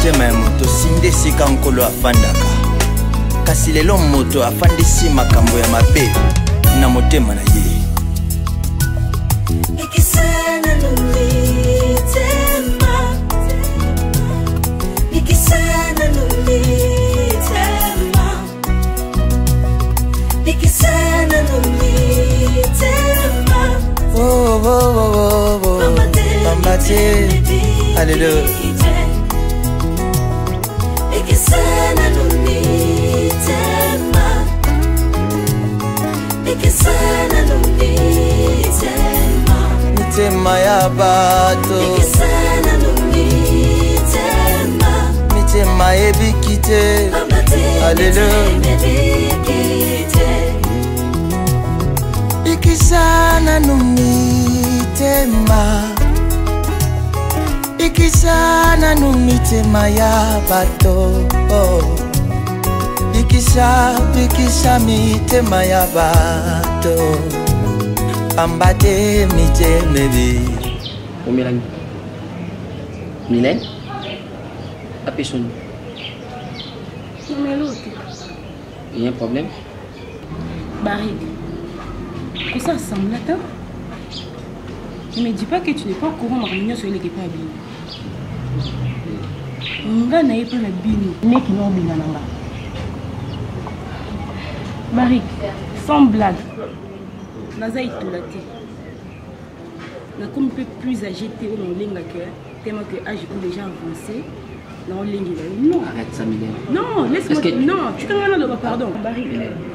motema ya moto sinde sika nkolo afandaka kasi lelo moto afandisi makambo ya mabe na motema na ye Ikisana numitema Ikisana numitema Ikisana numitema Oh oh oh oh Mama te Alléluia Ikisana numitema Ikisana numitema Mitema ya bato Ikisana numitema Mitema ebikite Alléluia Ikisana numitema Ikisana numitema ya bato Ikisa mitema ya bato Ambate miteme Omelangi Mylène Appelle-son. Non mais l'autre. Il y a un problème? Barik. Que ça ressemble à toi? Ne me dis pas que tu n'es pas au courant de ma réunion sur les qui pas habillés. Nga na pas la bini. Mec non bina nanga. Barik, sans blague. Naza itulati. Na comme peu plus âgé t'es au lenga que tellement que âge est déjà avancé. Non, non. Arrête ça, Mylène. Non, laisse-moi. Que... Non, tu t'en vas là, pardon.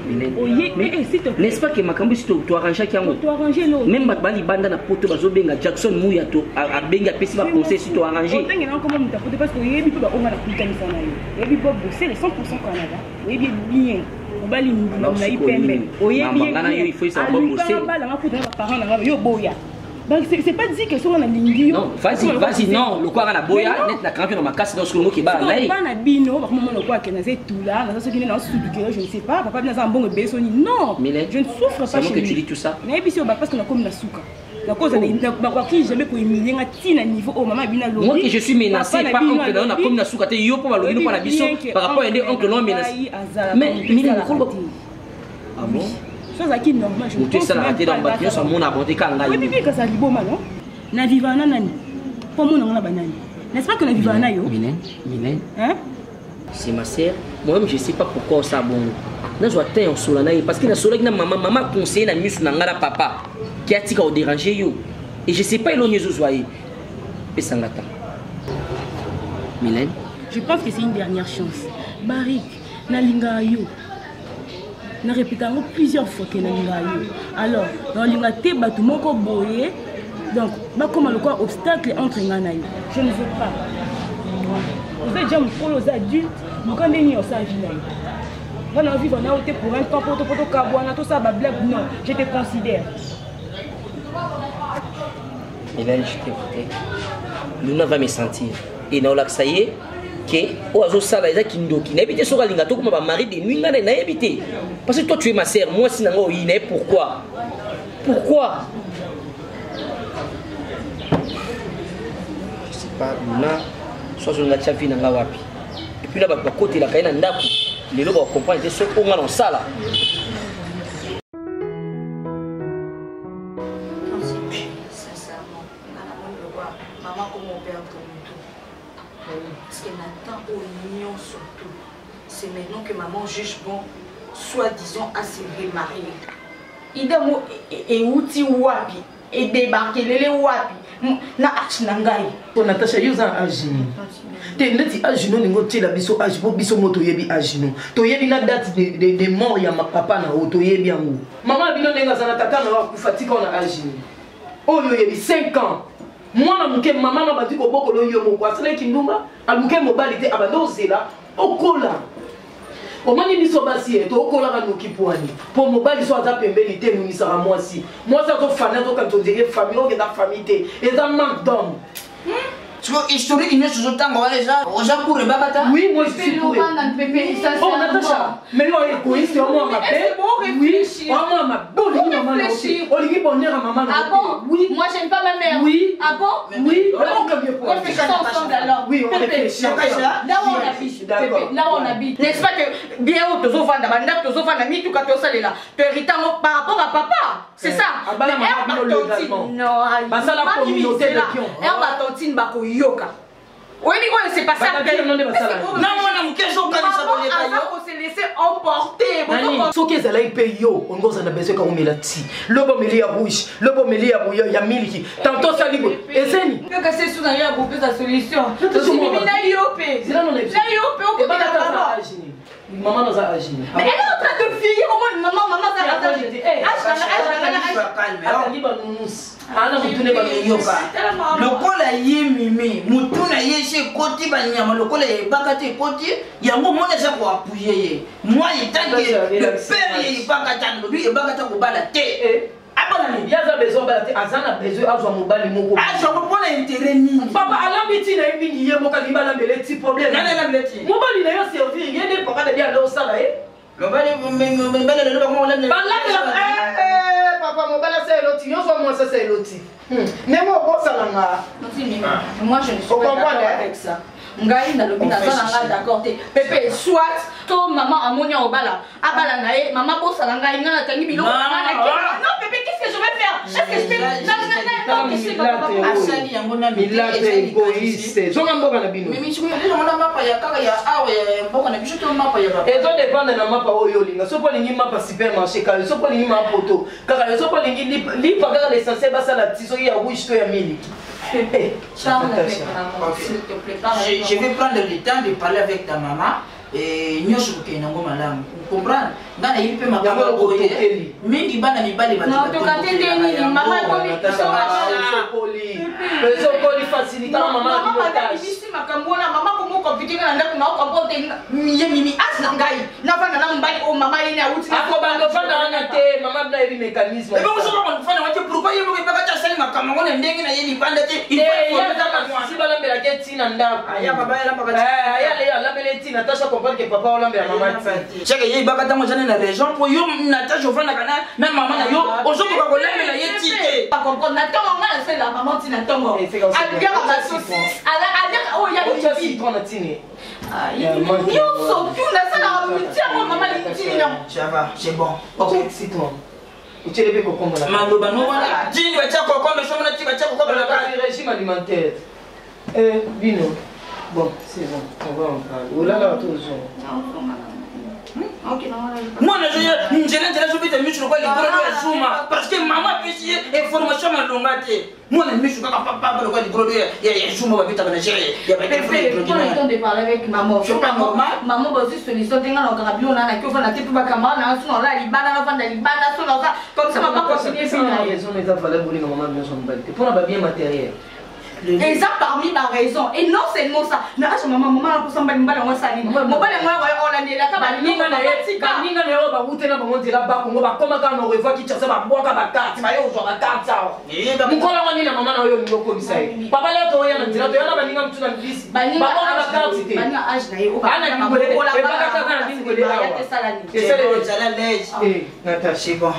Mylène. Mais s'il te plaît. N'est-ce pas que ma cambo si tu arranges qui a tu arranger l'autre. Même Bali Banda na poto bazo benga Jackson Mouya to a benga pesi va conseil si tu arranger. On t'engue comment me tapoter parce que yebi to ba on a la putain sana yo. Yebi bob bosser les 100% Canada. Yebi bien. On va li na ipembe. Oyebi bien. Il faut ça bob bosser. On va la putain ba parents na yo boya. Donc c'est pas dit que soit on a lingi. Non, vas-y non, le quoi na boya, net na campion na makasi dans ce que qui ba lai. Pas na bino, ba comment le quoi que na c'est tout là, na ce qui na sous du je ne sais pas, papa na za mbongo besoni. Non. Je ne souffre pas. C'est moi que tu dis tout ça. Mais puis c'est parce qu'on a comme la souka. La cause na qui jamais ko humilier nga tina niveau oh maman bina lo. Moi que je suis menacé par oncle on a comme na souka te yo pour balobi no pour la biso par rapport à des oncle non menacé. Mais Mylène ah bon? Chose qui normal je pense ça la raté dans bâtiment sur mon abonté kanga. Oui bibi ka ça liboma non? Na vivana nani? Pour mon on a banani. N'est-ce pas que na vivana yo? Mylène. Hein? C'est ma sœur. Moi-même je sais pas pourquoi ça bon. Na zo atteint en solana parce que na solana maman conseiller na misu na ngara papa qui a tika au déranger yo. Et je sais pas il on yezo zoyer. Et sangata. Mylène. Je pense que c'est une dernière chance. Barik na linga yo. Na répété plusieurs fois que na linga yo. Alors, dans linga te batu moko boye. Donc, bah comment le quoi obstacle entre ngana yo. Je ne veux pas. Vous êtes déjà pour les adultes, vous connaissez ça vie. On a envie on a été pour un temps pour cabouana tout ça ba blague non, je te considère. Mylène, je t'écoute. Luna va me sentir. Et non là ça y est. Que oazo sala eza kindoki na ebité soka linga to kuma ba mari de nuit ngana na ebité parce que toi tu es ma sœur moi si nango ina pourquoi je sais pas Luna soit je ngatia vi nanga wapi et puis là ba côté la kaina ndaku lelo ba comprendre ce ko ngana sala maman comment perdre parce que Nathan au union surtout c'est maintenant que maman juge bon soi-disant à se remarier idemo et outi wapi et débarquer les wapi na achnangai pour Natacha yoza agini te ndeti agino ningo tela biso agi po biso moto yebi agino to yebi na date de mort ya ma papa na o to yebi yango maman bino nenga sana tata na kufatika na agini oyo yebi 5 ans moi na maman na bati ko bokolo yo moko asala kindumba aluke mobali te abando zela okola omani biso basi to okola ka noki poani po mobali so aza pembeni te munisa ka mwasi mwasi to fana to ka to dire famille o ke da famille te eza manque d'homme historique ne se tango wale za oza pour babata oui moi je suis pour oh Natacha mais yo égoïste moi ma belle oui moi ma bonne réfléchir. Olingi bonheur à maman. Ah bon? Oui. Moi, j'aime pas ma mère. Oui. Ah bon? Oui. Réfléchissons ensemble alors. Oui, on réfléchit. Là où on habite. Là où on habite. N'est-ce pas que bien où tu offres d'abandon, tu offres d'amis, tu as tout ça là. Tu hérites par rapport à papa. C'est ça. Non, ça la communauté de Pion. Tontine bako yoka. Oui, c'est pas ça. Non, on s'est laissé emporter. So qu'est-ce qu'elle paye yo, on goes à la baisse comme il a dit. Lobo melia bouche, lobo melia bouillon, ya miliki. Tantôt ça libre. Et c'est ni. Que c'est sous d'ailleurs pour sa solution. Je suis mina yopé. C'est là non est. Là yopé au côté de maman. Maman nous a agi. Mais elle est en train de fuir au moins maman ça va t'acheter. lokola ye mimi mutuna ye chez koti banyama lokola ye bakate koti yango mona za ko appuyer ye moi étant que le père ye bakata lui ye bakata ko bala te abana ni yaza besoin bala te azana besoin azwa mobali moko azwa ko pona intérêt ni papa alambiti na mingi ye moka libala mbele ti problème nana na bleti mobali na yo servir ye ne papa de bien lo sala mobali mbele le ko la papa mobali c'est l'autre yo so moi ça c'est l'autre mais moi bon ça là moi je ne suis pas d'accord avec ça. Ngai na lobi na zana d'accord te Pepe soit to maman amonia obala abala na ye maman bossa na ngai ngana tangi bilo non Pepe qu'est-ce que je vais faire est-ce que je fais non qu'est-ce que papa asali yango na milate égoïste zonga mboka na bino mimi chiko ile ngona mapa ya kaka ya awe mboka na biso to mapa ya baba et to dépendre na mapa oyo linga so ko lingi mapa supermarché kala so ko lingi mapa poto kaka so ko lingi li paga l'essentiel basa la tiso ya wish to ya mili Charles avec maman s'il te plaît je vais prendre le temps de parler avec ta maman et nyosho ke nango malamu comprendre ngana yipe makamba boye mingi bana mibali ba non to katende nini mama ko ni so poli faciliter maman na bisi makambo na mama ko mo compliquer na ndako na ko bote mimi asna ngai na fana na mbali o mama yene awuti ako bando fana na te mama bna ebi mécanisme et bon so ko fana wache pourquoi yebo ke baka sali makambo ngone ndenge na yeni banda te il faut si bala mbela ke tina ndako aya baba ya baka aya le la mbele tina tasha comprendre que papa olambela maman cheke ye baka tango jana na région pour yo na tasha ofana kana même maman na yo ozoko ba kolambela ye tike pas comprendre na tongo ngana c'est la maman tina tongo albiaka ba saucisse ala oh ya ni citron na tini yo so tu na sala mutia mo mama ni tini non ça va c'est bon ok citron utelebe kokombo na maloba no wala tini ba tia kokombo so mona tia kokombo na régime alimentaire bino bon c'est bon on va en parler olala toujours ok non moi je njela jobita michu kwa likolo ya zuma parce que maman pesi information malonga te moi na michu kaka papa kwa likolo ya zuma ba bita bana chérie ya ba téléphone pour le temps de parler avec maman c'est pas normal maman ba aussi solution tenga na karabilo na ko fana te ba kamara na sino la libana na fanda libana so na comme ça maman continue fina raison mais ça fallait bouler maman bien son balle pour la bien matériel. Et ça parmi ma raison et non seulement ça na acha maman na kusamba mbala ngwa sali mobala ngwa wa Hollande la kaba ninga na yetika ninga na yo ba utena ba ngondela ba kongo ba koma kana no revoit ki tshasa ba bwaka ba carte ba yo zo ba carte sao mukola ngani na mama na yo ngoko bisai papa le to ya na ndira to yana ba ninga mtuna mbisi ba koma ba carte te bani age na yo ana ngole e ba ka kana ndingo le awa c'est ça la lèche Natacha bon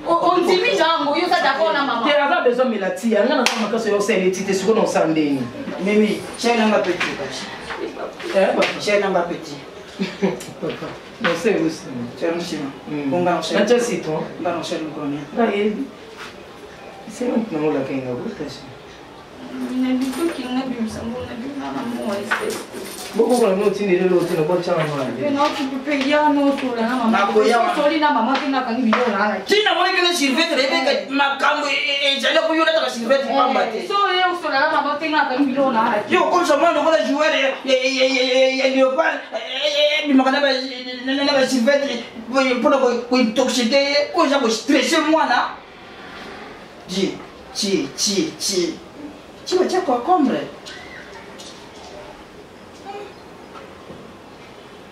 on dit mi jango yo ça d'accord na maman tu as besoin de la tia ngana kama kaso yo sele tite siko no sandeni mimi chela nga petit chela nga petit papa non c'est aussi chela mchima konga chela na chesi to ngana chela ngonia na yebi c'est un peu la kenga butashi na bitu kinga bimsambo na bima maman boko kwa no tini lelo tino kwa chama mwana non tu peux payer no to la maman ko ya soli na maman tinga kangi bido na tina mwana kile sirvete rebeka makambo jale ko yola ta sirvete pamba te so yo so la maman tinga kangi bido na yo comme ça mwana ko la joueur ya léopard bi makana ba sirvete pour ko intoxiquer ko ja ko stresser mwana Tu vas dire quoi comme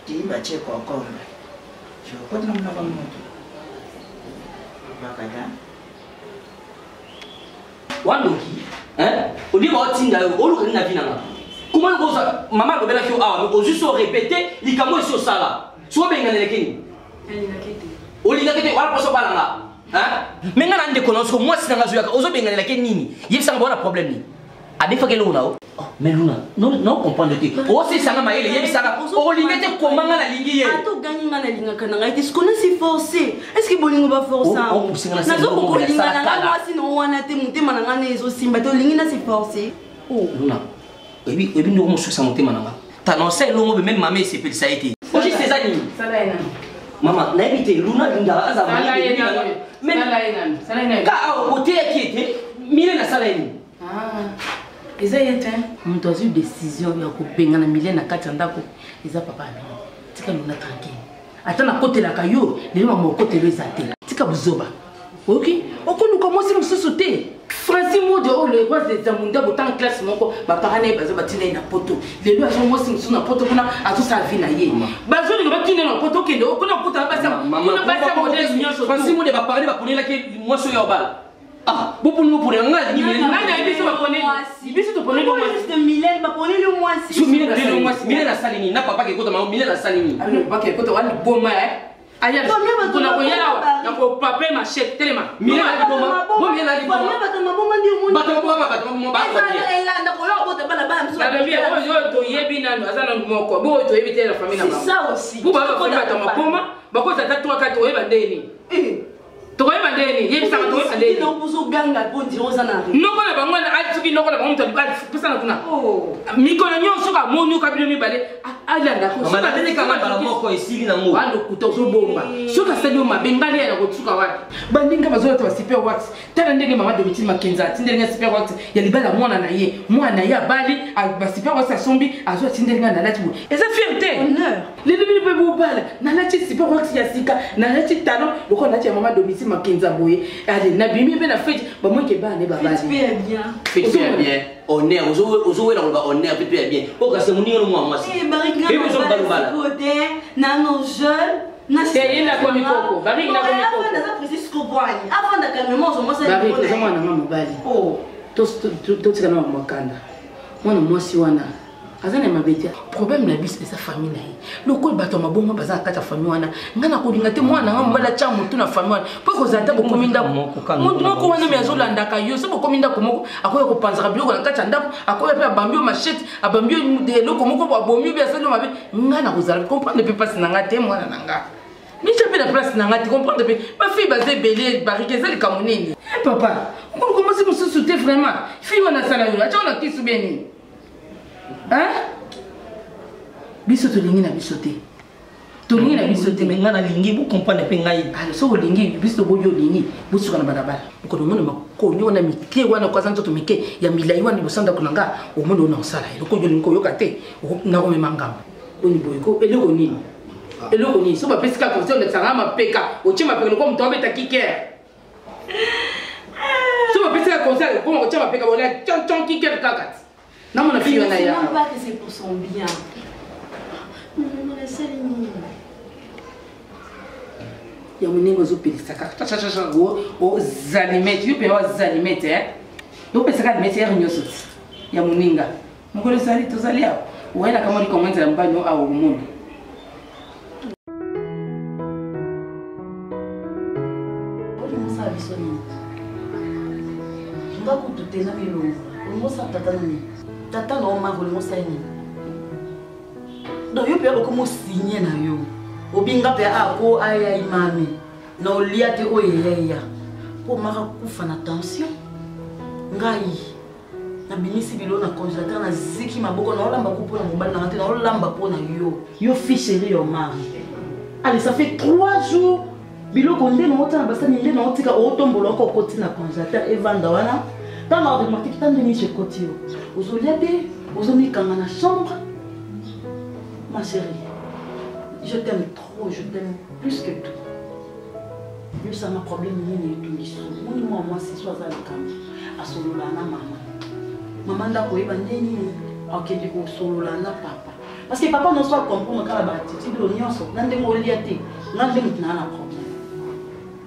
tu vas dire quoi comme je veux pas te nommer comme moto bakada wandoki odi ba tinda yo oluka na vina nga comment ko sa mama ko bela ki awa mais juste répéter likambo ici au sala so benga nelekeni olinga kete wala poso balanga hein mais ngana ande ko nonso moi sinanga zoyaka ozo bengana la kenini yebisanga bona problème ni adefa ke luna o mais luna non comprendre que o c'est sanga maele yebisanga olinga te komanga na lingi ye ato gagner na linga kana ngai est-ce qu'on est forcé est-ce que bolingo ba forcer na zo ko linga na nga moi sinon wana te mutema na ngana ezo simba to lingi na c'est forcé oh luna ebi ndo mo susa mutema na nga ta non c'est longo même mamé c'est pel ça a été o juste ces amis sala ina mama na ebite luna linga aza sala ina ka o te kiete mile na sala ina eza yete moto azwi décision ya kobenga na milie na kati ya ndako eza papa abino tika luna tranquille ata nakotelaka yo lelo mamokotelo eza te tika buzoba oki okoluka mwasi mosusu te Francis mode o le roi des amunda botan classe moko baparana ye bazo batina na poto lelo azo mwasi mosusu na poto kuna azo sa vie na ye bazo linga batina na poto kende okona kota basa kuna basa modèle nyonso Francis mode baparana baponela ke mwasi yo bala ah bopo nous pour nga ni mille nani biso bapone biso to pone moi juste Mylène bapone le moi si je mille na salini na papa ke kota ma mille na salini alors papa ke kota wali boma aya kuna ko yala na ko papa ma chef telema mille na boma bo mille na boma bato maboma ndio moni bato maboma ela ndako yo bota bala bala na bébé yo to yebi nanu azana moko bo to yebi te la famille na mama c'est ça aussi bo ba bato maboma bako ta 3 4 to yeba ndeni to yeba ndeni yebi sanga to yeba ndeni non buzo ganga po ndiro zana noko na bango na atuki noko na bango to pesa na kuna mikolo nyonso ka monu ka bino mibale ala ndako mama na tene kama bala moko esili na ngo wando kutozo bomba soka sali mabengani ya kotuka wapi bandinga bazola to super wax tala ndenge mama Domitille Makenza tindenge super wax ya libala mwana ya bali ba super wax asombi azo tindenge na lati bo eza fierté honneur leli pe bo bala na lati super wax ya sika na lati talon loko na tia mama Domitille Makenza boye allez na bimi be na fête ba moi ke ba ne ba bali fait bien honneur ozo wela ba honneur fait bien o ka se muninga no mwa mwasi côté nano jeune na c'est na kwa mikoko bari na kwa mikoko na Francisco Boani avant de calmement on m'a bari ko zama na mama bali to tika na mwakanda mwana mwasi wana azana mabeti problème na bis esa famille na ye lokol bato mabongo baza kata famille wana ngana ko linga te mwana ngam bala cha mutu na famille wana po ko zata ko kominda mutu moko wana me azolanda ka yo so ko kominda ko moko akoya ko panzaka biloko na kata ndako akoya pe abambio machette abambio de loko moko bo abomi bi asalo mabe ngana ko zala comprendre pe pas na ngate mwana nanga mi chape na place na ngate comprendre pe ma fille bazé belé barike zali kamunini papa ko commencer mo souter vraiment fille wana sala yo acha na kisu beni hein biso to lingi na biso te to lingi na biso te menga na lingi bu comprendre pe ngai alors so lingi biso boyo lingi busuka na barabara ko do mona makoni wana mike wana kwa santo to mike ya milai wana bosanda kunanga o mona ona osala ko yo lingi ko yoka te na ko memangamba oni boyko eloko ni so ba pesika ko so le tsanga mapeka o chima peka ko mtombe takike so ba pesika ko sa ko mo chima peka wala chon kike kakat. Non, mon fille, on a eu. Pas que c'est pour son bien. Non, laissez il y a mon niveau de pédisaka. Aux aliments, tu peux aux aliments, hein. Donc, c'est ça, mais c'est rien de ça. Il y a mon ninga. Mon collègue, ça tout ça, là. Ou elle a comment il commence à m'baigner au monde. Je dois coûter la mélodie. On va s'attendre. Tata no ma volimo saini do yo pe ko mo signé na yo obinga pe ako aya imami na oliate o yeya po mara kufa na tension ngai na binisi bilo na congélateur na ziki maboko na olamba ko pona mobali na na olamba pona yo ficherie yo mari allez ça fait 3 jours bilo konde no otana basani nde na otika otombola ko koti na congélateur evanda wana. Dans la remarque, tu as donné ce côté. Vous avez dans la chambre. Ma chérie, je t'aime trop, je t'aime plus que tout. Yo ça m'a problème ni tout ici. Moi c'est soit ça le camp. A solo la na maman. Maman da ko eba ndeni akende ko solo la na papa. Parce que papa non soit comprendre quand la bâtisse de l'oignon so nande mo liate. Nande mutna na problème.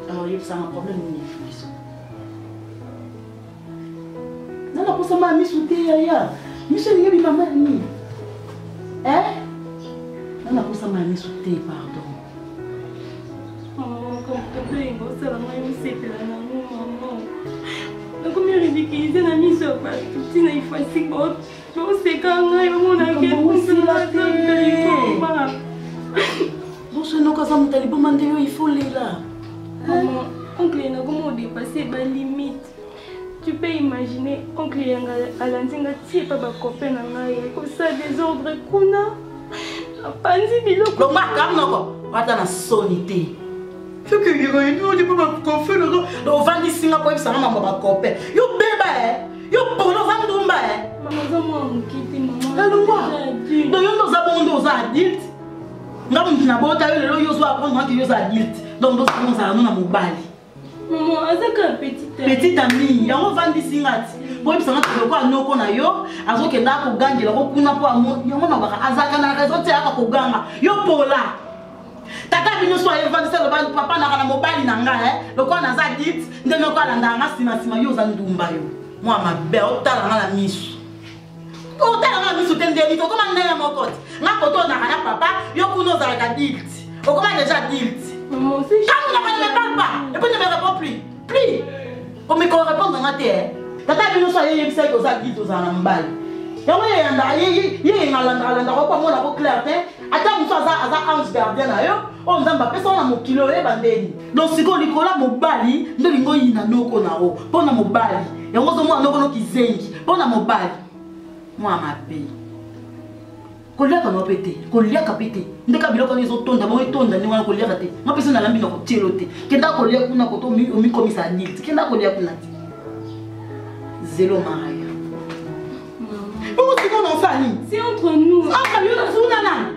Alors yo ça m'a problème ni tout ici. Non, non, pour ça, ma mise ou t'es ya. Monsieur, il y a maman ni. Hein? Non, non, pour ça, ma mise ou t'es, pardon. Oh, osala ngai osepela nango mama nakomi ridiculise na miso ya bato ntina ifasi oseka ngai omonake kuselaazabelikoma bosenoka aza moto aliboma nde yo ifolela mama oncle nakoma odepase balimite. Tu peux imaginer, oncle Yanga Alandinga tie pas bacopain na ngai comme ça désordre kuna. Panzi biloko. Donc ma kam noko, wata na sonité. Faut que y ait nous de pas confier le donc vandi singa pour ça maman ba copain. Yo beba yo polo vandumba Maman za mo mkiti maman. Alungwa. Donc yo ndo za bondo za adulte. Ngam na bota yo lelo yo so apprendre que yo za adulte. Donc ndo ça na mobali. Maman, azaka petite amie, yango vandi singati. Boy bisanga ko anoko na yo, azokenda ko gangela ko kuna po amo, yango na baka azaka na raison te aka ko ganga. Yo pola. Tata bino so e vandi selo ba papa na kana mobali na nga loko na za dit, ndeno ko alanda nga sima yo za ndumba yo. Moi mabe otala nga la misu. Otala nga misu tendeli to koma ndena mokote. Nga poto na kana papa, yo kuno za ka dit. O koma déjà dit. Maman, c'est quand on ne me parle pas, et puis ne me répond plus. Plus. Comme il répond dans ma tête. Tata bino so yeye bisa ko za dit za na mbali. Yango yenda yeye ngalanda ko pa mona ko clair te. Ata muso za ange gardien na yo, o nzamba pesa na mokilo e bandeni. Donc siko likola mobali ndo lingo yina noko na o. Pona mobali. Yango zo mo noko no kizengi. Pona mobali. Moi ma paye. Koliaka no pete, koliaka pete. Ndeka biloko ni zo tonda, mo tonda ni wana koliaka te. Ma pesa na lambi na ko tielo te. Kenda koliaka kuna ko to mi komisa adult. Kenda koliaka kuna te. Zéro maraya. Pourquoi tu m'en famille? C'est entre nous. Entre yo na sunana.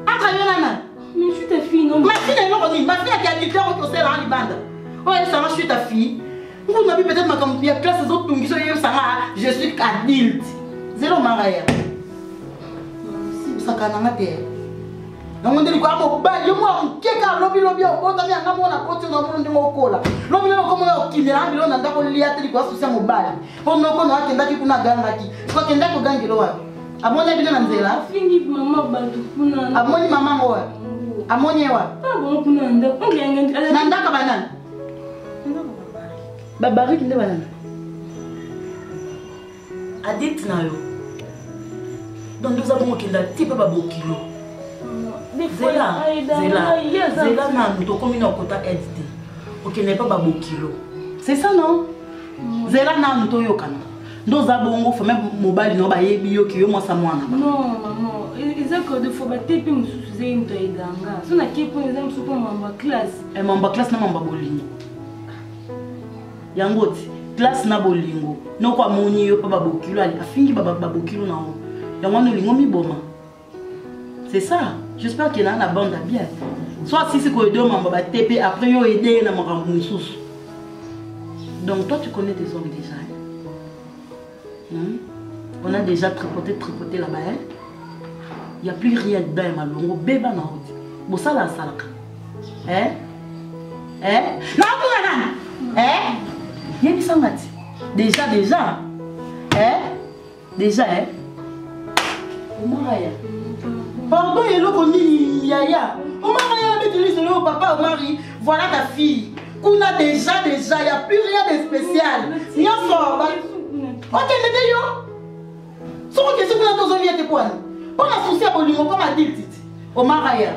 Entre yo na. Mais je suis ta fille non. Ma fille est là, ma fille qui a dit faire au sel en libanda. Ouais, ça va, je suis ta fille. Vous n'avez peut-être ma campagne classe les autres tungi so yo ça je suis adulte. Zéro maraya. Sakananga te. Donc on dit quoi mo ba yo mo keka lobi o bota mi anga mona koti no mo ndimo kola. Lobi no komo yo kimera bilo na ndako lia te kwa susa mo ba. Po no kono akenda ki kuna ganga ki. Ko kenda ko gangiro wa. Amoni bilo na nzela. Fingi mama batu kuna. Amoni mama ngo wa. Amoni wa. Ah bon kuna ndako. Ongenga. Na ndaka banana. Babari kinde banana. Adit na yo. Donc nous avons qu'il a type babokilo. Zela na nous comme une quota aide. OK n'est pas babokilo. C'est ça non? Zela na nous to yokana. Nous avons fait même mobile no ba yebi yo ki yo mo sa mwana. Non maman, ezako de fois ba tepi mususu into eganga. So na kipo nzamu suko mamba classe. E mamba classe na mamba bolingo. Yangoti classe na bolingo. No kwa moni yo pa babokilo ali afingi babokilo na o. C'est ça. J'espère qu'il y a la bande à bien. Soit si c'est que deux membres TP, après ils aider dans mon sous. Donc toi tu connais tes hommes déjà. On a déjà tripoté là-bas. Il n'y a plus rien dedans, ma longue bébé na route. Bon ça là ça là. Non non. Il y a des sangati. Déjà. Déjà. Omaraya. Pardon, il est yaya. Omaraya, utilise le papa Omari. Voilà ta fille. On a déjà, il n'y a plus rien de spécial. Il y a fort. Ok, mais yo. Son question que nous avons été pour nous. On a souci à Bolimo, comme a dit. Omaraya.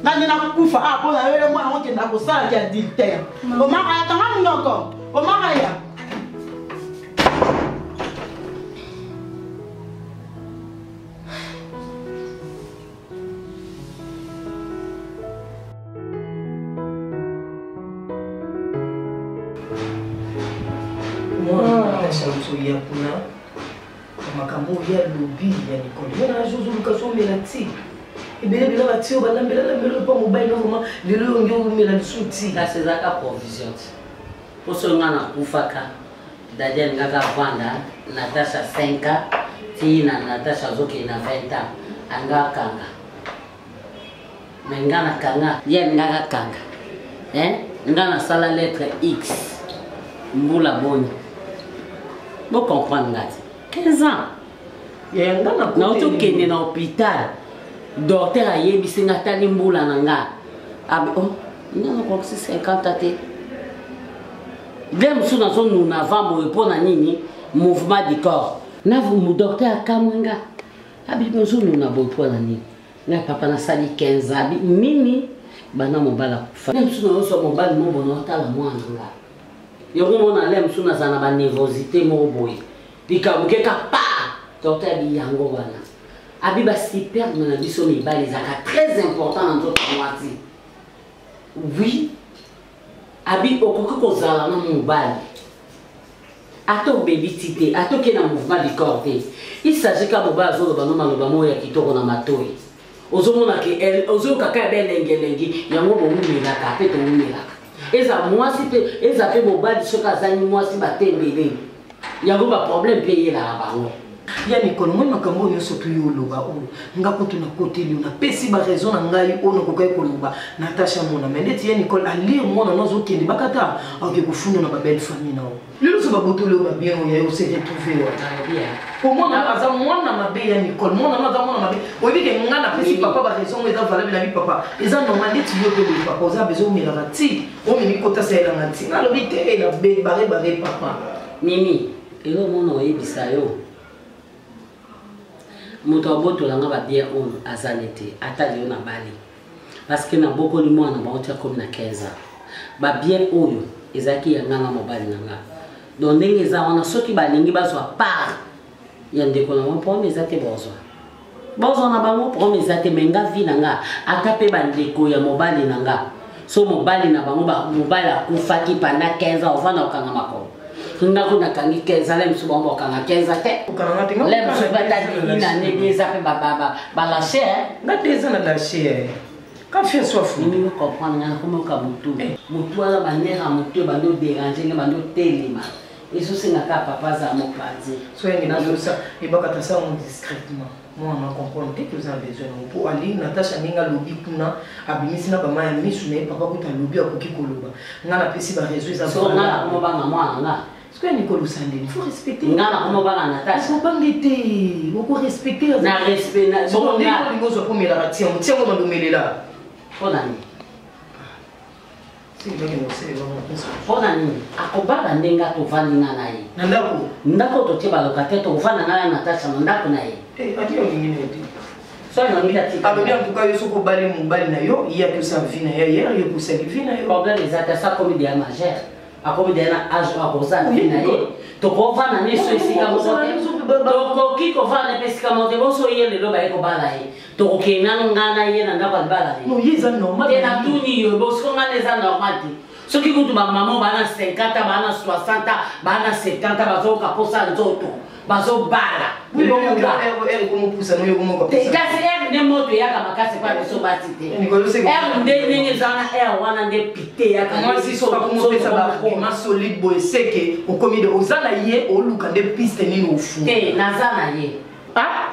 Nana Koufa, ah, pour la moi, on est dans ça qui a dit terre. Omaraya, t'as un encore. Omaraya. Ya kuna makambo ya lobby ya l'école na jozo lukaso melati ebele bila batio balambela pa mobile no vraiment lelo ngio mela suti la sezaka provision posonga na kufaka dajen ngaka vanda Natasha 5 ti na Natasha zoki na 20 anga kanga mengana kanga yen ngaka kanga ngana sala lettre X mbula boni. Vous comprenez, 15 ans. Il y a un gars qui est dans l'hôpital. Docteur a dit que c'est un mboula nanga. Oh, Non, non, c'est 50 ans. Bien, nous avons avant pour nini mouvement du corps. Nous avons docteur Kamwenga. Nous avons pour nini. Nous papa na sali 15 ans. Mini, bana mobala. Même si nous sommes mobile, nous avons la moindre. Nous avons la nervosité, nous avons docteur Biyango wana. Abiba super na biso mibali zaka très important dans notre moitié. Oui. Abi okoki kozala na mobali. Ato baby tite, ato ke na mouvement du corps te. Il s'agit ka boba zo ba no maloba mo ya kitoko na matoi. Ozomona ke el ozo kaka be lengelengi yango bo mumela ka pe to mumela. Eza mwasi pe eza pe mobali soka zani mwasi batembele. Yango ba problème pe yela bango. Ya Nicole, moi makambo nyonso tu yo loba o ngako tu na côté li na pesi ba raison na ngai o na kokai ko loba Natasha mona mais ndeti ya Nicole ali mona nazo kende bakata ok ko funa na ba belle famille na o lelo so ba botolo ba bien o ya o se retrouver o bien pour moi na aza mona mabe ya Nicole mona na aza mona mabe o bi ke nga na pesi papa ba raison eza valable na bi papa eza normal ndeti yo pe bi papa oza bezo mela rati o mi kota sa ela ngati na lo bi te na be bare papa Mimi elo mona o yebisa yo moto aboto langa ba bien on azanete atali na bali parce que na boko li mwana ba otia comme na 15 ans ba bien oyo ezaki ya nganga mobali nanga donc ndenge za wana soki ba lingi bazwa part ya ndeko na mpo ezate bozo na bango po ezate menga vi nanga atape ba ndeko ya mobali nanga so mobali na bango ba mobali akufaki pendant 15 ans ovana okanga makolo ndako na kangi 15 ans msu bombo kanga 15 te okanga te le msu batadi ina negeza pe ba lâcher na des ans na lâcher quand fait soit fou ni comprendre na comme ka mutu ala banera mutu bando déranger nga bando telema eso singa ka papa za mo pazi so yengi na ça et bakata ça on discrètement moi on comprend que vous avez besoin pour aller Natasha ninga lobi kuna abimisi na bama ya misu na papa kuta lobi akoki koloba nga na pesi ba réseau za so nga mo ba mama nga ce que Nicole Sandé il faut respecter nga mo ba Natasha il faut pas ngete beaucoup respecter na respect na bon nga ngo zo pomela ratia mutiango mandomelela ponani ponani akobaka ndenga tovandi nga na ye ndako totie balokate tovanda nga ya Natasha na ndako na ye alobi en tout cas yo soko obali mobali na yo iya ke sa vie na yo hier yo kosali vie na yo problème eza te sa komi deya magere akomi deya na age akozala vie na ye tokovanda ne so esika moko te tokoki kovanda mpe esika moko te boso ye lelo baye kobala ye tokokenda nga na ye na ndako alibala ye te na tuni yo bosiko nga na eza normal te soki kutu bamama bana 50 bana 60 bana 70 bazoyoka posa nzoto bazobala kasi ere nde moto eyaka makasi mpa biso bati te ere nde ndenge ezana ere wana nde pite solide boye seke okomi de oza na ye oluka nde piste nini ofu te naza na ye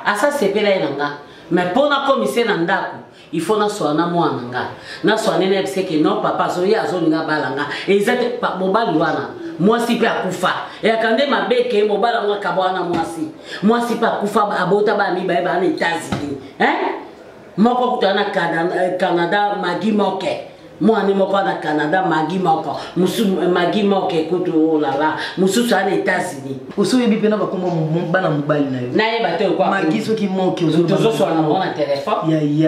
asa sepela ye na nga mais mpo nakomise na ndako il faut naswana mwana nga naswane na yebiseke non papa azoye azolinga bala nga eza te mobali wana mwasi mpe akufa eyaka nde mabeke mobali yango akaba wana mwasi mpe akufa abota bamibaye bana États-Unis moko kuta na Canada magi moke mwana moko na Canada magi moko magi moke kutu olala mususu ana États-Unis osoyebi mpe na bakoma bana mobali na yo nayeba te magi soki moke tozoswana ngo na telefone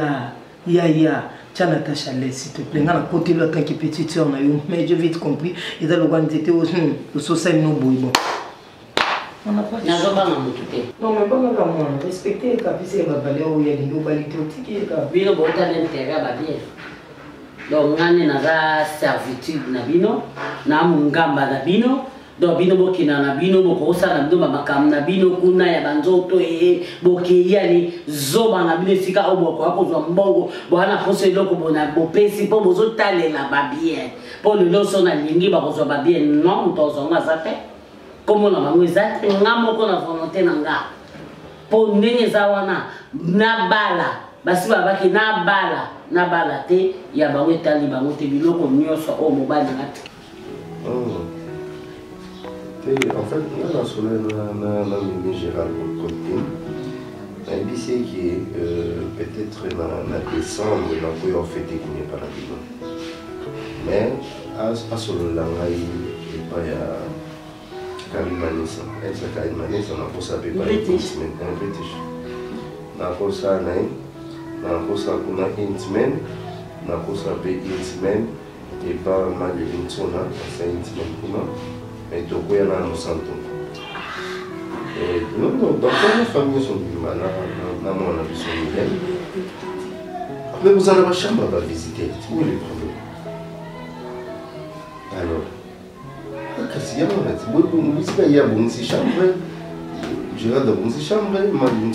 ya tiens Natasha laisse s'il te plaît nga na côté là tant que petite sœur na yo mais j'ai vite compris et dans le rwanda était au social no boy bon on n'a pas nazobanga motu te non mais banga ka mwana respecter ka pise ba valeur ya lingo balite otiki ka bino bota l'intérêt ba bien donc ngane naza servitude na bino na mungamba na bino donc bino bokina na bino bokosala bino makambo na bino kuna ya banzoto bokeyali zoba na bino esika oyo bokokozwa mbongo bwana poso eloko bona bopesi mpo bozotalela babien mpo lelo so nalingi bakozwa babien non moto ozongo aza te komona bango eza te nga moko na volonté na nga mpo ndenge eza wana nabala basi babaki nabala te ya bango etali bango te biloko nyonso oyo mobali nga te en fait, on a sur le Gérald Côté. Il dit que peut-être en décembre, on a fait des par la Mais à solo la ngai et pas ya Karim Manessa. Elle c'est Karim Manessa na posa be pas British. Na posa nai na posa kuna Intman na posa be Intman et pas Madeline Sona c'est Intman kuna et to ko ya na no santo. Non, dans les familles sont du mal, dans mon avis, sont bien. Mais vous allez à la chambre à visiter, où est le problème? Alors, qu'est-ce qu'il y a? Vous il y a une chambre, Gérard a une chambre, Madeline a une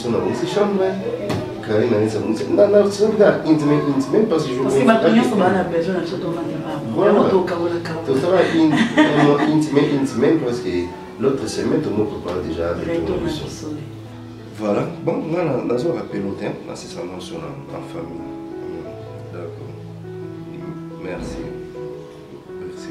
chambre, Karine a une chambre. Non, c'est pas intimement parce que je parce que maintenant, on a besoin de se tourner voilà. Tout ça va intimement parce que l'autre semaine, tout le monde prépare déjà avec l'émission. Voilà. Bon, on a rappelé le temps, nécessairement sur la famille. D'accord. Merci. Merci.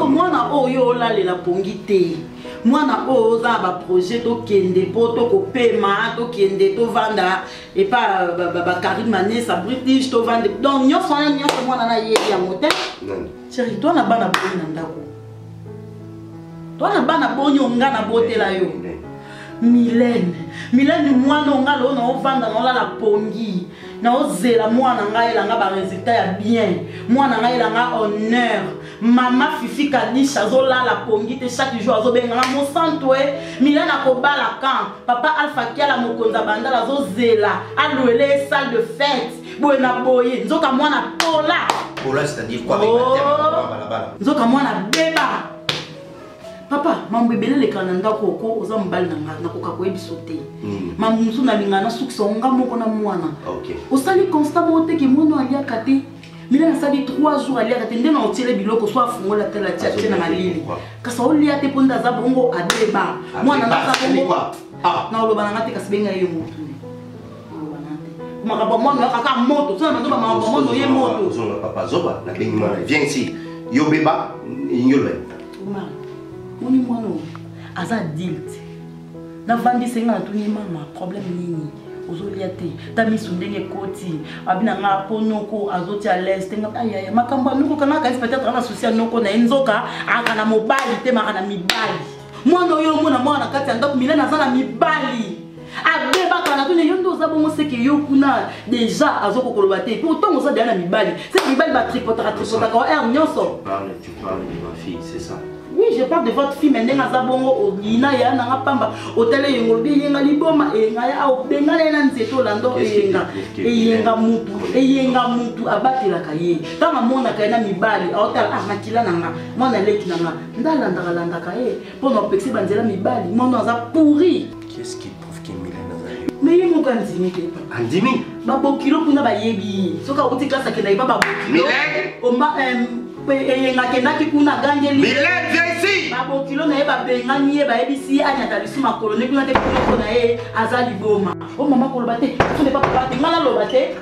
mwana oyo olalela pongi te mwana oyo oza baprojet tokende mpo tokopema tokende tovanda epa Karim Manessa British tovande donc nyonso wana nyonso mwana na ye yango te chéri twana bana boni na ndako twana bana boni onga na botela yo Mylène mwana onga lo na ovanda na olala pongi na ozela mwana ngai elanga ba résultat ya bien mwana ngai elanga honneur mama Fifi Kanisha azolala pongi te chaque jour azobenga mo santo Mylène akobala kan papa Alpha Kiala mokonza bandala azozela alouele salle de fête boye na boye nzoka mwana pola c'est-à-dire quoi? nzoka mwana beba papa mambo ebele lekana ndako ko oza mbali na nga nakoka koyebiso te mambo musu na lingana sukisa onga moko na mwana osali constat mo te ke mwana aliaka te Mylène asali 3 jours aliaka te nde na otile biloko so afungola te la tia na malili kasi olia te mpo ndaza bongo adeba mwana naza bongo na oloba na nga te kasi benga ye motu makambo mwana yakaka moto tona mandoba makambo mwana ye moto ozonga papa zoba na bengi mwana viens ici yo beba nyolwe moni mwana aza adulte navandisi nga natuni mama problème nini ozolia te ta misu ndenge koti abina nga po noko azoti à l'aise tenga ayaya makambo noko kana kasi peut-être na souci noko na enzoka aka na mobali te maka na mibali mwana oyo mona mwana kati ndako Mylène aza na mibali abeba kana tuni yondo za bongo seke yo kuna déjà azoko koloba te pour autant oza na mibali c'est mibali ba tripotaka ka nyonso tu parles de ma fille c'est ça? Oui, je parle de votre fille, mais n'a bongo Lina ya na pamba hôtel yengolbi yenga liboma yenga ya obenga na nzeto lando yenga mutu abatela kaye tanga mona kaina mibali hôtel makila nanga mona leki nanga ndalanda kaye pono pexi banzela mibali mona za pourri. Qu'est-ce qui prouve que Mylène a mais il mo kan dimi te pa andimi babo kilo kuna ba yebi soka uti klasa kena baba kilo o ma yenga kendaki kuna gangeli Mylène viens ici babo kilo na eba bengani ye ba ebisi anyata lisuma kolone kuna te kuna ye azali boma o mama koloba te tune papa ba te ngala loba te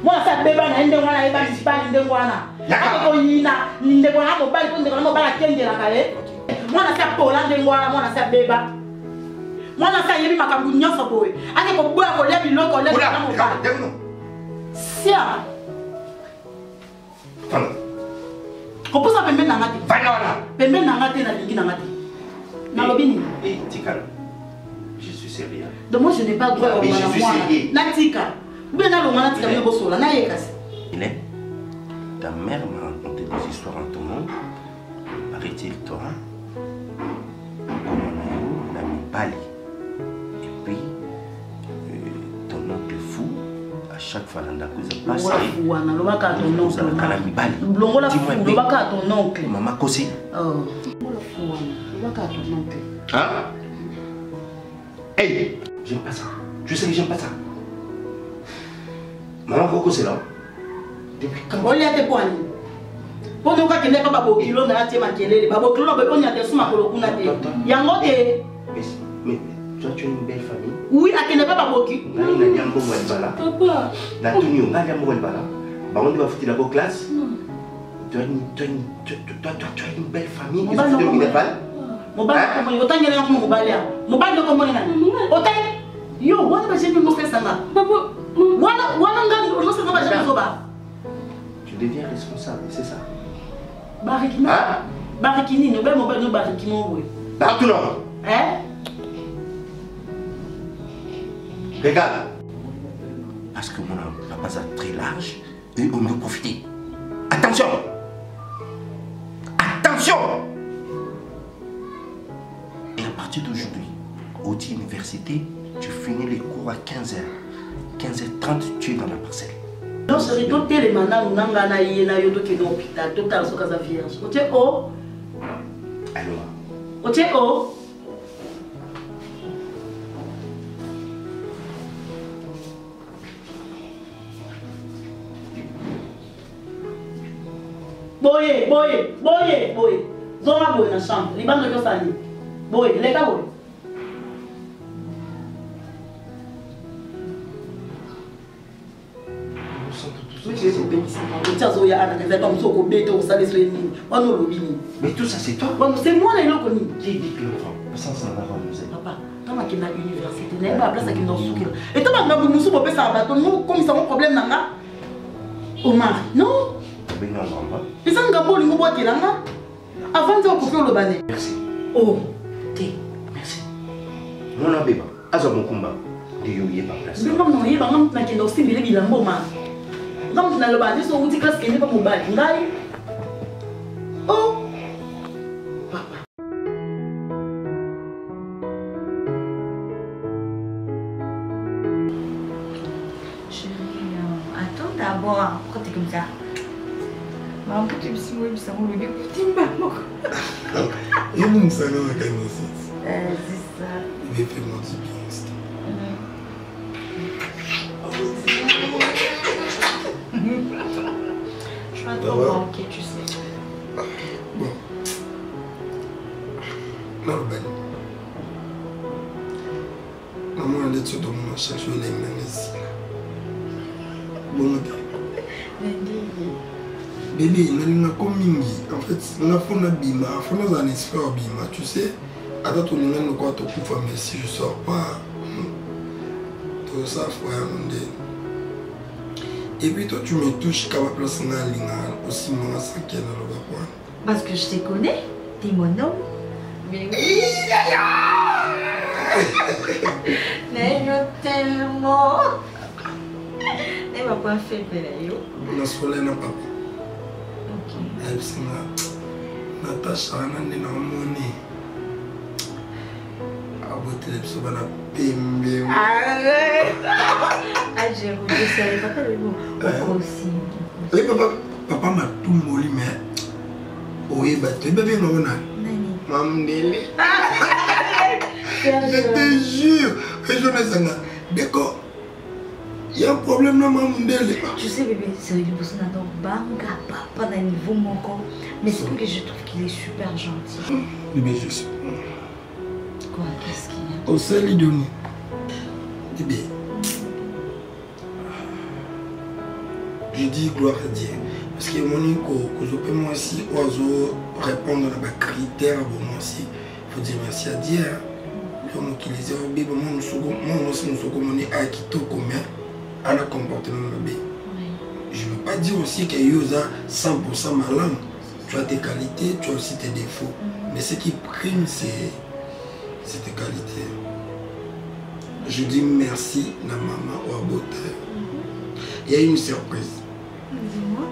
moi sa beba na ende ngala eba disipali ende ngwana ako yina ninde ngwana mo bali kunde ngwana mo bala kenge la kale mwana sa pola ende ngwana mwana sa beba mwana sa yebi makambu nyonso boye ake ko boya ko lebi loko lebi na mo ba sia Koposa pembe na ngati. Vanora. Pembe na ngati na lingi na ngati. Na lobini. Eh, Tika. Je suis sérieux. Donc moi je n'ai pas droit à je suis sérieux. Natika. Bien na lo ngana tika me bosola na yekasi. Hélène, ta mère m'a raconté des histoires en ton nom. Arrêtez le torrent. Comment on a mis Bali. Et puis, ton oncle fou. Chaque fois dans la cause passe wana lobaka ton oncle longola fu lobaka ton oncle maman Kosi oh lobaka ton oncle hein hey j'aime pas ça tu sais que j'aime pas ça maman Kosi là depuis quand on y a des points pour nous quand il n'est pas babokilo na tie makelele babokilo be on y a des suma kolokuna te yango te mais toi tu as une belle famille. Oui, à qui n'est pas baboki. Papa. La tenue, on a l'amour elle bala. Bah on doit foutre la classe. Tu as une belle famille. Mon bal, autant y aller avec mon bal. Mon bal, comment il a? Autant. Yo, what va jamais me faire ça là? Papa, tu deviens responsable, c'est ça? Barikini. Barikini, nous mon bal, nous barikini, oui. Partout là. Hein? Regarde. Parce que mon papa est très large et on doit profiter. Attention! Attention! Et à partir d'aujourd'hui, au université, tu finis les cours à 15h. 15h30, tu es dans la parcelle. Non, c'est tout les manants, on a gagné na yodo qui est dans l'hôpital, total sur casa vierge. O tient o. Alors. O tient o. Boye. Zora boye na chambre. Les bandes de sali. Boye, les gars boye. Mais tout ça c'est toi. C'est moi là, Qui dit que l'enfant sans s'en avoir nous aide? Papa, quand on est à l'université, on n'a pas la place à qui nous souquer. Et toi, nous sommes pas ça bateau, nous comme ça un problème là. Omar, non? Ben non, maman. Et ça nous gabo le bois qui là. Avant de faire le bané. Merci. Oh, t'es. Merci. Mon abeba, azo mon combat. De yoye pas place. Mais non, il va même na qui nous aussi mais bilan bon man. Donc na le bané so uti classe qui n'est pas mon bail. Ngai. Oh. D'abord, pourquoi t'es comme ça? Maman, tu me dis, moi, ça m'a levé pour t'y maman. Et vous, ça nous a gagné aussi. C'est ça. Il est fait mon petit bien. Je vais trop manquer, tu sais. Bon. Non, ben. Maman, elle est sur ton nom, chaque jour, elle est ici. Bon, bébé, on a comme mingi. En fait, on a fait un bima, on a un esprit bima. Tu sais, attends, on a un quoi, tu peux mais si je sors pas, tout ça, frère, et puis toi, tu me touches quand ma place dans la ligne, aussi moi, ça qui est dans le bas. Parce que je te connais, t'es mon homme. Mais oui, mais je tellement. Elle va pas faire belle. On a soleil na papa. Ok. Elle s'est Natacha, elle est dans mon nez. À beauté, elle se va la pimbe. Arrête! Ah, j'ai roulé ça. Papa, le mot. Moi aussi. Oui, papa m'a tout molli, mais. Oui, bah, tu es bébé, non? Maman, je te jure. Je ne sais pas. D'accord. Il y a un problème dans ma mondelle. Tu sais, bébé, c'est une personne dans Banga, pas d'un niveau manquant. Mais c'est que je trouve qu'il est super gentil. Bébé, je sais. Quoi, qu'est-ce qu'il y a? Au seul idonie. Bébé. Je dis gloire à Dieu. Parce que mon niveau, que je peux moi aussi répondre à mes critères, moi aussi, il faut dire merci à Dieu. Donc, il les a oubliés, moi aussi, nous sommes acquis tout commun. À la comportement bébé. Je ne veux pas dire aussi que tu as 100% malin. Tu as tes qualités, tu as aussi tes défauts. Mais ce qui prime, c'est tes qualités. Je dis merci à maman ou à Bote. Il y a une surprise. Dis-moi.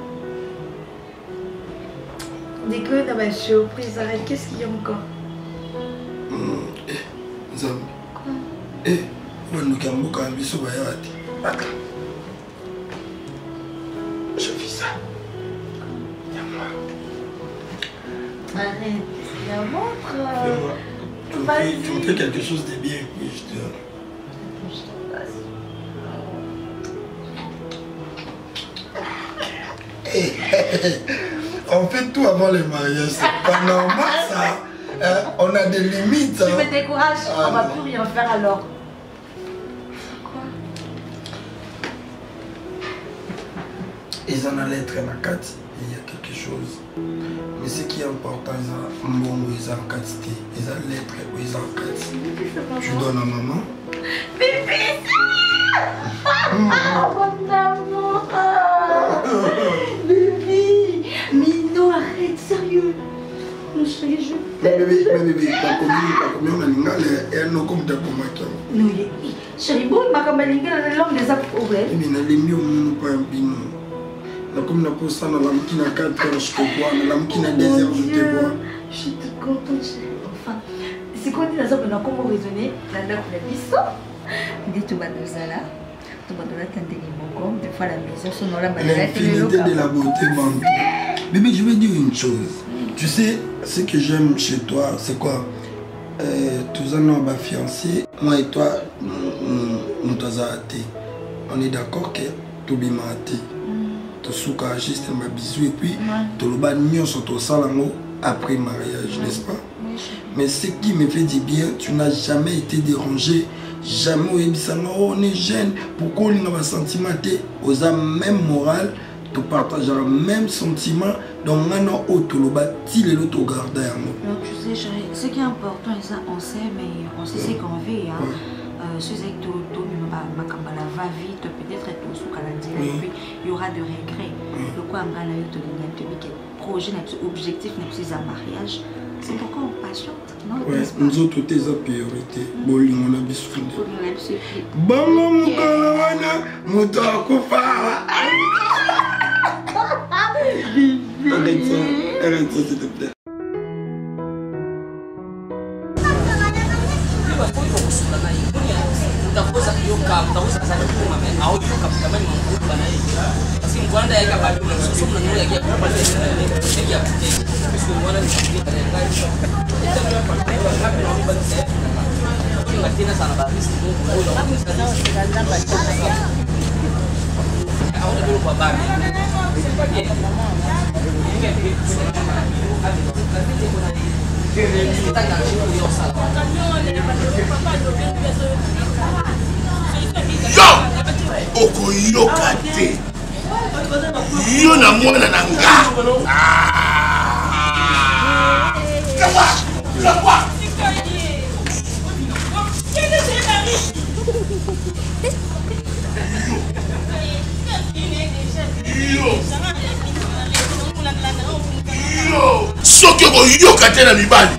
Dès que tu as ma surprise, arrête, qu'est-ce qu'il y a encore? Zam. Eh, on va nous calmer quand même, sur Bayati. Attends. Je fais ça. Viens-moi. Arrête, la montre. Tu me fais quelque chose de bien, puis je te... On fait tout avant le mariage, c'est pas normal ça. On a des limites. Tu me décourages, on va plus rien faire alors. Ils en allaient être à la 4. il y a quelque chose. Mais ce qui est important, c'est qu'ils ont en quantité, ils ont lettres, ils ont en quantité. Tu donnes à maman. Bébé, mon amour. Bébé, mais non, arrête, sérieux. Mon chéri, je bébé, pas combien on a l'ingale et un comme t'as pour ma cam. Non, chéri, bon, ma camalinga, la langue des problèmes. Mais n'a les mieux, on pas un bino. La comme n'a pas ça, dans la mouquine à 4 heures, je te vois, dans la mouquine à 2 heures, je te vois. Je suis toute contente, chérie. Enfin, c'est quoi, on a comment raisonner la langue de la biso. Dis tout, Madozala. Des fois la maison son nom là, l'infinité de la beauté, Bambi. Bébé, je vais dire une chose. Tu sais, ce que j'aime chez toi, c'est quoi? Tous un homme fiancé, moi et toi, nous t'as athée. On est d'accord que tu m'as athée. Tu souka juste un bisou et puis tu le bas mieux sur ton salon après mariage, n'est-ce pas? Mais ce qui me fait du bien, tu n'as jamais été dérangé. Jamais on est jeune. Pourquoi on a un sentiment? Aux même morale, tu partages le même sentiment. Donc maintenant, tu bâti l'autre garder. Donc tu sais, chérie, ce qui est important, on sait, mais on sait ce qu'on veut. Ce que tu va vite, peut-être tout sous calendrier, et puis il y aura des regrets. Le quoi on va projet, objectif, c'est un mariage. C'est pourquoi on patiente. Nous autres, toutes les priorités. Bon, on a besoin de. Bon, mon gars, mon temps, arrête ça, s'il te plaît. Yo! Okoyoka te! Yo na mwana na nga! Lawa! Yo! Soki okoyoka te na mibali!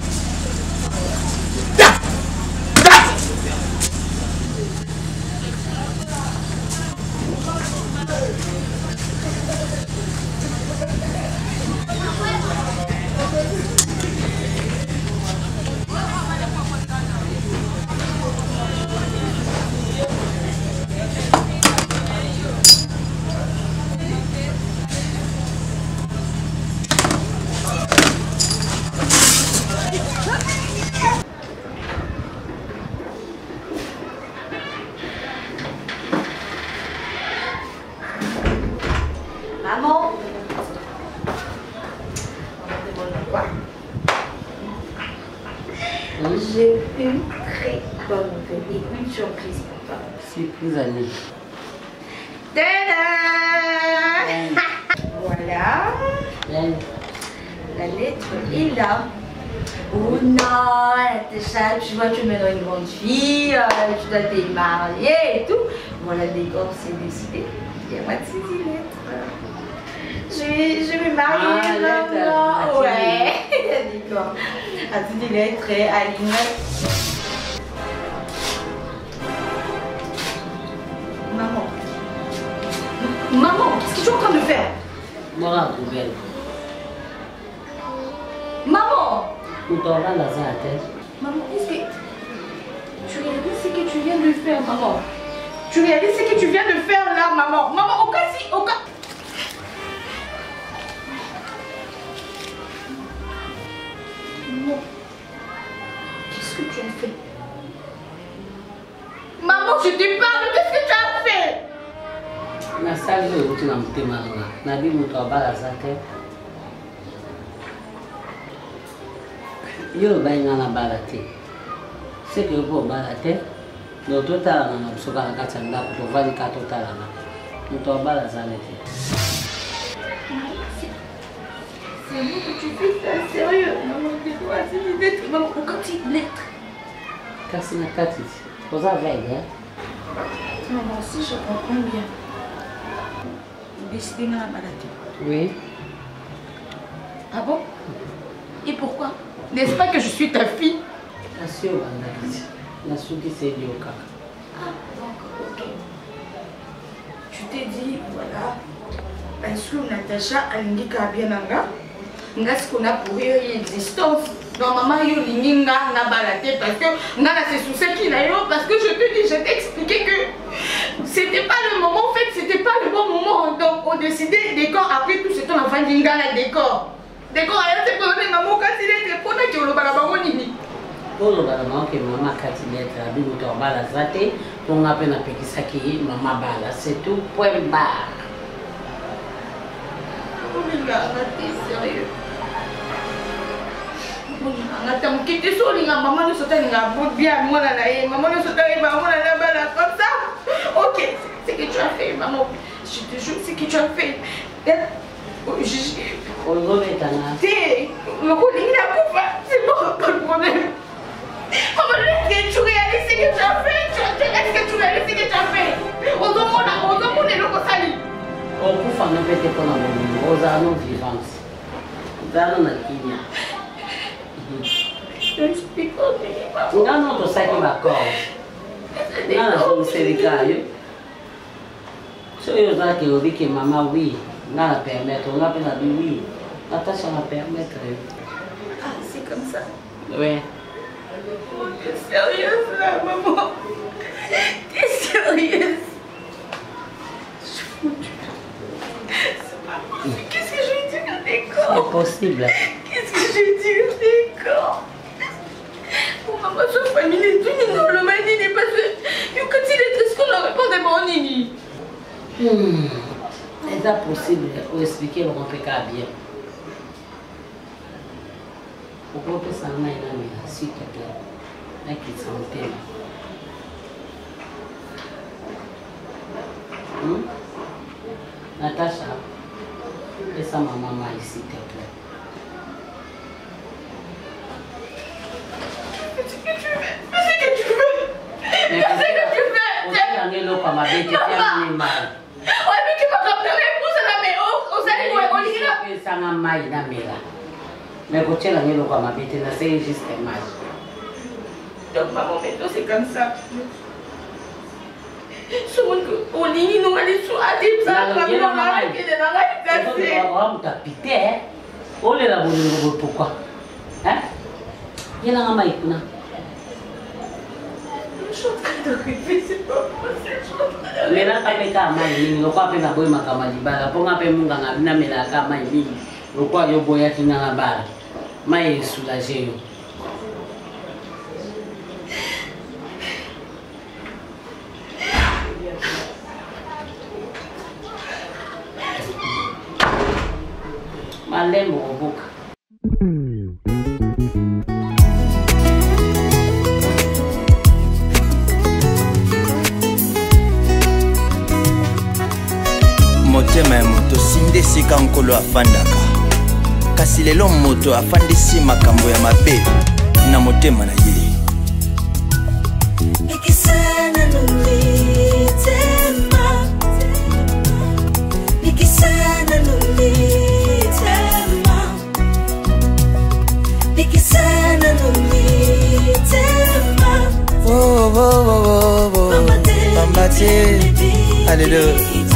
Maman. J'ai une très bonne nouvelle et une surprise pour toi. Surprise à lui. Voilà. La lettre est là. Oh non, ça, tu vois, tu es maintenant une grande fille, tu dois te marier et tout. Voilà, le décor, c'est décidé. Il y a pas de ces lettres. Je vais marier maintenant. Ouais, d'accord. À toutes les lettres et alignées. Maman. Maman, qu'est-ce que tu es en train de faire? Moi, la poubelle. Maman. Nous t'en va dans la tête. Maman, est-ce que tu réalises ce que tu viens de faire, maman? Tu réalises ce que tu viens de faire là, maman? Maman, au cas si, au cas. Maman, qu'est-ce que tu as fait? Maman, je te parle, qu'est-ce que tu as fait? Na salle où tu n'as pas mal. Na dit nous t'en va dans la tête. Yo ba ngana balate. C'est que pour balate. No total na busoka na katanga pour vali ka total na. Nous t'en va dans la tête. C'est vous que tu fais ça, sérieux. Maman, dis-moi, c'est une lettre. Maman, quand il lettre. Kasi na kati. Vous avez, hein? Maman, si je comprends bien. Décidez de la maladie. Oui. Ah bon? Et pourquoi? N'est-ce pas que je suis ta fille? Assure, la souki c'est lié au caca. Ah, donc, ok. Tu t'es dit, voilà, parce que Natacha a dit qu'à bien nanga, ce qu'on a pour eux existence. Donc, maman, il y a na baladé parce que nana c'est sous ce qu'il a parce que je te dis, je t'ai expliqué que c'était pas le moment, en fait, c'était pas le bon moment. Donc, on décidait décor après tout ce temps, on a fait la décor. Décor, rien, c'est pour maman quand il est pour que le balabon nini. Pour le balabon que maman quand il est à l'autre bala zate, pour on appelle un petit sac maman bala, c'est tout, point barre. Oh, mais là, t'es sérieux? Attends, quitte sur les maman ne sautait pas bien, moi là, maman ne sautait pas, moi là, comme ça. Ok, c'est ce que tu as fait, maman. Je te jure, c'est ce que tu as fait. On va mettre un le coup, il a coupé, c'est bon, pas de problème. Maman, est-ce que tu réalises ce que tu as fait? Est-ce que tu réalises ce que tu as fait? On demande le conseil. On peut faire un peu de temps aux anneaux vivants. Dans la Kenya. Je explique pas. Non, tu sais que d'accord. Non, c'est le cas. Si vous avez dit que maman, oui, on la permettre, on a dit oui. Natacha va permettre. Ah, c'est comme ça. Oui. T'es sérieuse là, maman? T'es sérieuse? Qu'est-ce que je vais dire d'accord? C'est possible. Qu'est-ce que je vais dire d'accord? Pour maman, sa famille, tout le monde le m'a dit, n'est pas sûr. Quand il est triste, qu'on n'aurait pas de bon nini. C'est possible pour expliquer le rompéca bien. Pourquoi que ça n'a pas été s'il te plaît? Là qui s'en fait. Natacha, laisse ma maman ici, s'il te plaît. Qu'est-ce que tu fais? Qu'est-ce que tu fais? Qu'est-ce que tu fais? On s'est gagné l'eau comme avec des animaux. Ouais, mais tu vas comme ça, mais où ça la met? On s'est dit, on dit là. Ça n'a pas été mais quand tu as gagné l'eau comme avec des animaux, c'est juste un match. Donc, maman, maintenant c'est comme ça. On dit, nous allons sur la tête, ça va nous arrêter de la réalité. On est là pourquoi? Hein? Il y a un maïk. Je suis en train de rêver, c'est pas possible. Mais là, quand il y a un maïk, il n'y a pas de boy makamaliba. Pour nga pe munga nga bina mela ka maïk. Pourquoi yo boya ki nga bala? Maïk soulagé yo. Malemo boka. motema ya moto sinde esika nkolo afandaka kasi lelo moto afandisi makambo ya mabe na motema na ye. Nikisana nulitema, nikisana nulitema, nikisana nulitema. Bambate, alléluia.